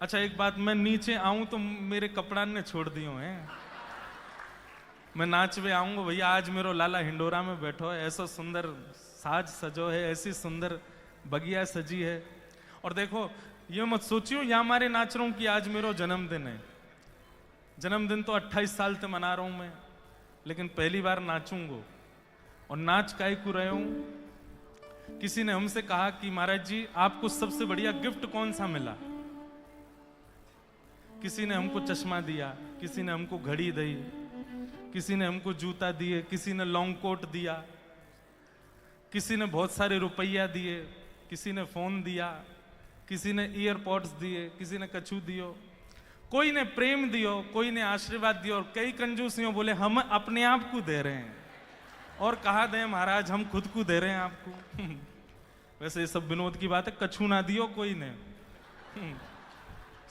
अच्छा एक बात, मैं नीचे आऊं तो मेरे कपड़ा ने छोड़ दियो हैं। मैं नाचवे आऊंगा भैया, आज मेरो लाला हिंडोरा में बैठो है, ऐसा सुंदर साज सजो है, ऐसी सुंदर बगिया सजी है। और देखो ये मत सोचियो या हमारे नाच रहा हूं कि आज मेरो जन्मदिन है। जन्मदिन तो 28 साल से मना रहा हूं मैं, लेकिन पहली बार नाचूंगा। और नाच काय को रहे हूं, किसी ने हमसे कहा कि महाराज जी आपको सबसे बढ़िया गिफ्ट कौन सा मिला। किसी ने हमको चश्मा दिया, किसी ने हमको घड़ी दी, किसी ने हमको जूता दिए, किसी ने लॉन्ग कोट दिया, किसी ने बहुत सारे रुपया दिए, किसी ने फोन दिया, किसी ने ईयरपॉड्स दिए, किसी ने कछू दियो, कोई ने प्रेम दियो, कोई ने आशीर्वाद दियो। और कई कंजूसियों बोले हम अपने आप को दे रहे हैं। और कहा दें महाराज, हम खुद को दे रहे हैं आपको। वैसे ये सब विनोद की बात है, कछू ना दियो कोई ने।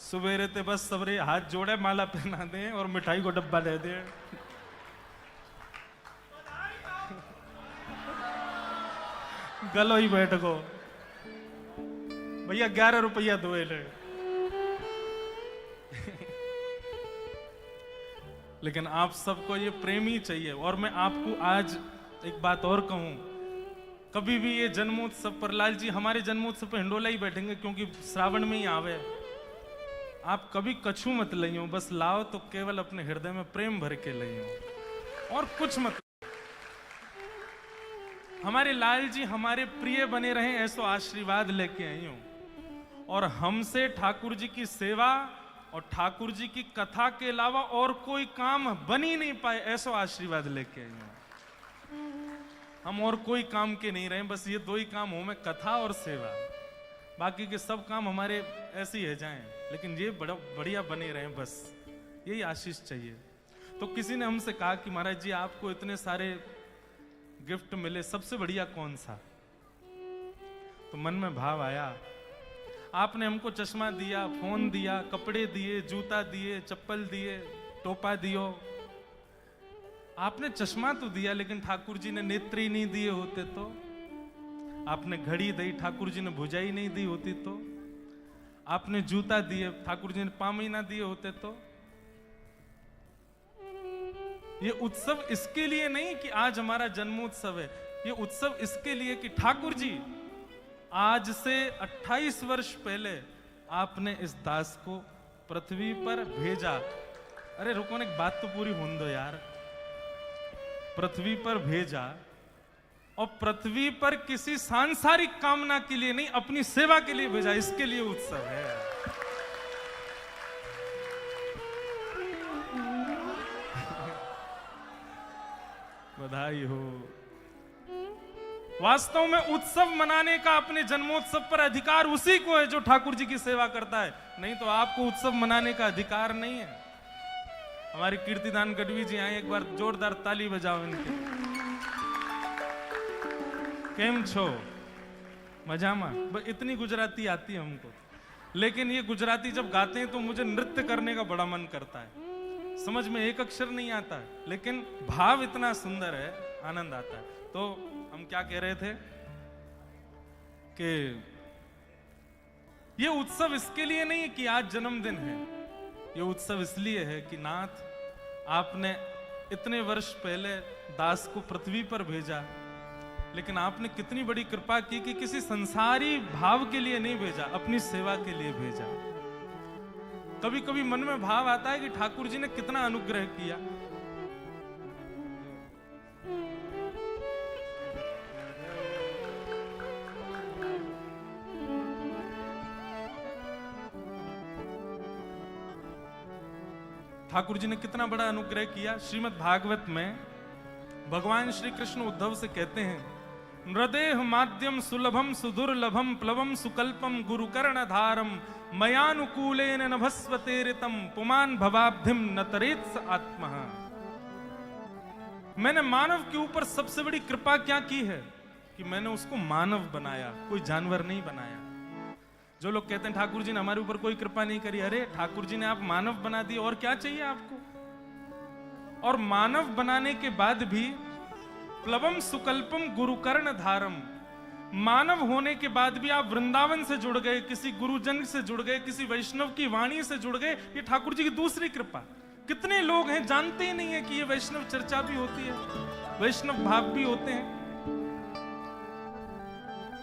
सुबेरे ते बस सबरे हाथ जोड़े, माला पहना दे और मिठाई को डब्बा दे दे। गलो ही बैठ गो भैया, 11 रुपया दो ले। लेकिन आप सबको ये प्रेम ही चाहिए। और मैं आपको आज एक बात और कहूं, कभी भी ये जन्मोत्सव पर, लाल जी हमारे जन्मोत्सव पर हिंडोला ही बैठेंगे क्योंकि श्रावण में ही आवे। आप कभी कछू मत लियो, बस लाओ तो केवल अपने हृदय में प्रेम भर के लियो और कुछ मत। हमारे लाल जी हमारे प्रिय बने रहे, ऐसो आशीर्वाद लेके आई हूं। और हमसे ठाकुर जी की सेवा और ठाकुर जी की कथा के अलावा और कोई काम बन ही नहीं पाए, ऐसो आशीर्वाद लेके आई हूं। हम और कोई काम के नहीं रहे, बस ये दो ही काम हो, में कथा और सेवा। बाकी के सब काम हमारे ऐसे ही है जाएं, लेकिन ये बड़ा बढ़िया बने रहे, बस यही आशीष चाहिए। तो किसी ने हमसे कहा कि महाराज जी आपको इतने सारे गिफ्ट मिले, सबसे बढ़िया कौन सा। तो मन में भाव आया, आपने हमको चश्मा दिया, फोन दिया, कपड़े दिए, जूता दिए, चप्पल दिए, टोपा दियो। आपने चश्मा तो दिया, लेकिन ठाकुर जी ने नेत्र ही नहीं दिए होते तो। आपने घड़ी दी, ठाकुर जी ने भुजाई नहीं दी होती तो। आपने जूता दिए, ठाकुर जी ने पाम ही ना दिए होते तो। ये उत्सव इसके लिए नहीं कि आज हमारा जन्मोत्सव है, ये उत्सव इसके लिए कि ठाकुर जी आज से 28 वर्ष पहले आपने इस दास को पृथ्वी पर भेजा। अरे रुको ना, एक बात तो पूरी होने दो यार। पृथ्वी पर भेजा, और पृथ्वी पर किसी सांसारिक कामना के लिए नहीं, अपनी सेवा के लिए भेजा। इसके लिए उत्सव है। बधाई हो। वास्तव में उत्सव मनाने का अपने जन्मोत्सव पर अधिकार उसी को है जो ठाकुर जी की सेवा करता है, नहीं तो आपको उत्सव मनाने का अधिकार नहीं है। हमारे कीर्तिदान गढ़वी जी आए, एक बार जोरदार ताली बजाओ इनके। केम छो, मजामा। इतनी गुजराती आती है हमको, लेकिन ये गुजराती जब गाते हैं तो मुझे नृत्य करने का बड़ा मन करता है। समझ में एक अक्षर नहीं आता है, लेकिन भाव इतना सुंदर है, आनंद आता है। तो हम क्या कह रहे थे कि ये उत्सव इसके लिए नहीं कि आज जन्मदिन है, ये उत्सव इसलिए है कि नाथ आपने इतने वर्ष पहले दास को पृथ्वी पर भेजा, लेकिन आपने कितनी बड़ी कृपा की कि किसी संसारी भाव के लिए नहीं भेजा, अपनी सेवा के लिए भेजा। कभी कभी मन में भाव आता है कि ठाकुर जी ने कितना अनुग्रह किया। ठाकुर जी ने कितना बड़ा अनुग्रह किया। श्रीमद् भागवत में भगवान श्री कृष्ण उद्धव से कहते हैं, नृदेह माध्यम सुलभम सुदुर्लभम प्लवम सुकल्पम गुरुकर्णधारम मयानुकूलेन नभस्वतेरितम पुमान भवाब्धिम नतरेत्स आत्मा। मैंने मानव के ऊपर सबसे बड़ी कृपा क्या की है कि मैंने उसको मानव बनाया, कोई जानवर नहीं बनाया। जो लोग कहते हैं ठाकुर जी ने हमारे ऊपर कोई कृपा नहीं करी, अरे ठाकुर जी ने आप मानव बना दिए, और क्या चाहिए आपको। और मानव बनाने के बाद भी प्लवम सुकल्पम गुरुकर्ण धारम, मानव होने के बाद भी आप वृंदावन से जुड़ गए, किसी गुरुजन से जुड़ गए, किसी वैष्णव की वाणी से जुड़ गए, ये ठाकुर जी की दूसरी कृपा। कितने लोग हैं जानते ही नहीं है कि ये वैष्णव चर्चा भी होती है, वैष्णव भाव भी होते हैं।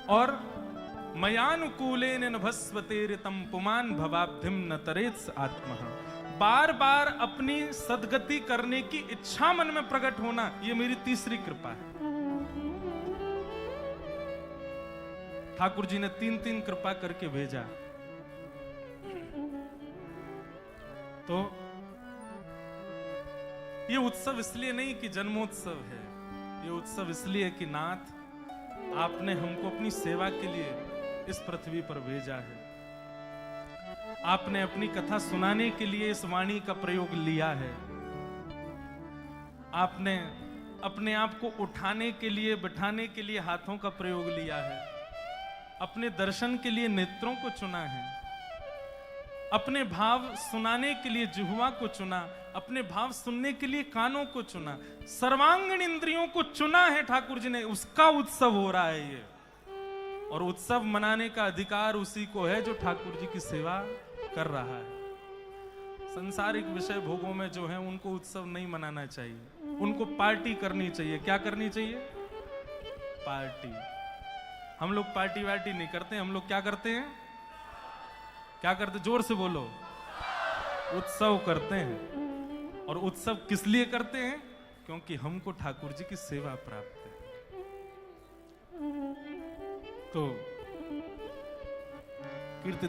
और मयानुकूलेन नभस्वतेरितम पुमान भवाब्धिम न तरेत्स आत्मः। बार बार अपनी सद्गति करने की इच्छा मन में प्रकट होना, ये मेरी तीसरी कृपा है। ठाकुर जी ने 3-3 कृपा करके भेजा। तो ये उत्सव इसलिए नहीं कि जन्मोत्सव है, ये उत्सव इसलिए कि नाथ आपने हमको अपनी सेवा के लिए इस पृथ्वी पर भेजा है। आपने अपनी कथा सुनाने के लिए इस वाणी का प्रयोग लिया है। आपने अपने आप को उठाने के लिए, बिठाने के लिए हाथों का प्रयोग लिया है। अपने दर्शन के लिए नेत्रों को चुना है। अपने भाव सुनाने के लिए जिह्वा को चुना, अपने भाव सुनने के लिए कानों को चुना, सर्वांगीण इंद्रियों को चुना है ठाकुर जी ने। उसका उत्सव हो रहा है ये। और उत्सव मनाने का अधिकार उसी को है जो ठाकुर जी की सेवा कर रहा है। संसारिक विषय भोगों में जो है उनको उत्सव नहीं मनाना चाहिए, उनको पार्टी करनी चाहिए। क्या करनी चाहिए? पार्टी। हम लोग पार्टी वार्टी नहीं करते, हम लोग क्या करते हैं? क्या करते? जोर से बोलो। उत्सव करते हैं। और उत्सव किस लिए करते हैं? क्योंकि हमको ठाकुर जी की सेवा प्राप्त है। तो कीर्तिदान